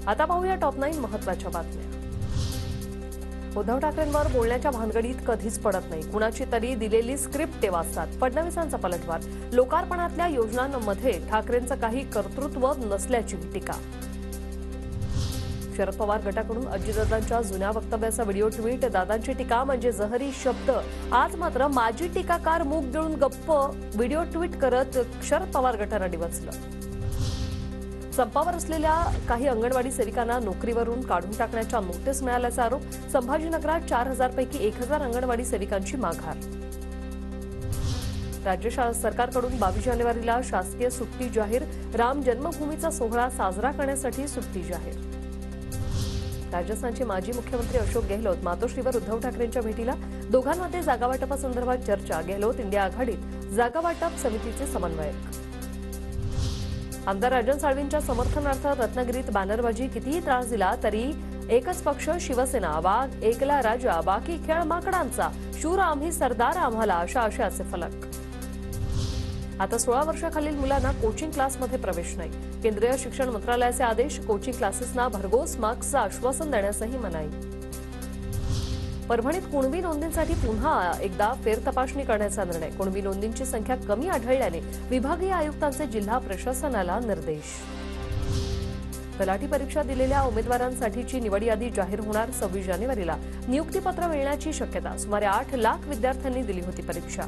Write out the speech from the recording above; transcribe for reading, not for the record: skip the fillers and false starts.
आता पाहूया टॉप 9 महत्त्वाच्या बातम्या। उद्धव ठाकरेंवर बोलण्याच्या भानगडीत कधीच पडत नाही, कुणाची तरी दिलेली स्क्रिप्ट ते वाचतात। फडणवीसांचा पलटवार, लोकार्पणातल्या योजनांमध्ये ठाकरेंचं काही कर्तृत्व नसल्याची टीका। शरद पवार गटाकडून अजितदादांच्या जुन्या वक्तव्याचा व्हिडिओ ट्विट, दादांची टीका म्हणजे जहरी शब्द। आज मात्र माजी टीकाकार मूग गिळून गप्प, व्हिडिओ ट्विट करत शरद पवार गटानं डिवचलं। संपावर असलेल्या काही अंगणवाडी सेविकांना नोकरीवरून काढून टाकण्याच्या नोटीस मिळाल्याचा आरोप। संभाजीनगरात 4000 पैकी 1000 अंगणवाडी सेविकांची माघार। राज्य सरकारकडून 22 जानेवारीला शासकीय सुट्टी जाहीर, राम जन्मभूमीचा सोहळा साजरा करण्यासाठी सुट्टी जाहीर। राजस्थानचे माजी मुख्यमंत्री अशोक गेहलोत मातोश्रीवर उद्धव ठाकरेंच्या भेटीला, दोघांमध्ये जागावाटपासंदर्भात चर्चा। गेहलोत इंडिया आघाडीत जागावाटप समितीचे समन्वयक। आमदार राजन साळवींच्या समर्थनार्थ रत्नागिरीत बॅनरबाजी, कितीही त्रास दिला तरी एकच पक्ष शिवसेना, वाघ एकला राजा, बाकी खेळ माकडांचा, शूर आम्ही सरदार आम्हाला, अशा आशयाचे फलक। आता 16 वर्षाखालील मुलांना कोचिंग क्लासमध्ये प्रवेश नाही, केंद्रीय शिक्षण मंत्रालयाचे आदेश। कोचिंग क्लासेसना भरघोस मार्क्सचं आश्वासन देण्यासही मनाई। परभणीत कुणबी नोंदींसाठी पुन्हा एकदा फेरतपासणी करण्याचा निर्णय, कुणबी नोंदींची संख्या कमी आढळल्याने विभागीय आयुक्तांचे जिल्हा प्रशासनाला निर्देश। तलाठी परीक्षा दिलेल्या उमेदवारांसाठीची निवड यादी जाहीर होणार 26 जानेवारीला, नियुक्तीपत्र मिळण्याची शक्यता। सुमारे 8 लाख विद्यार्थ्यांनी दिली होती परीक्षा।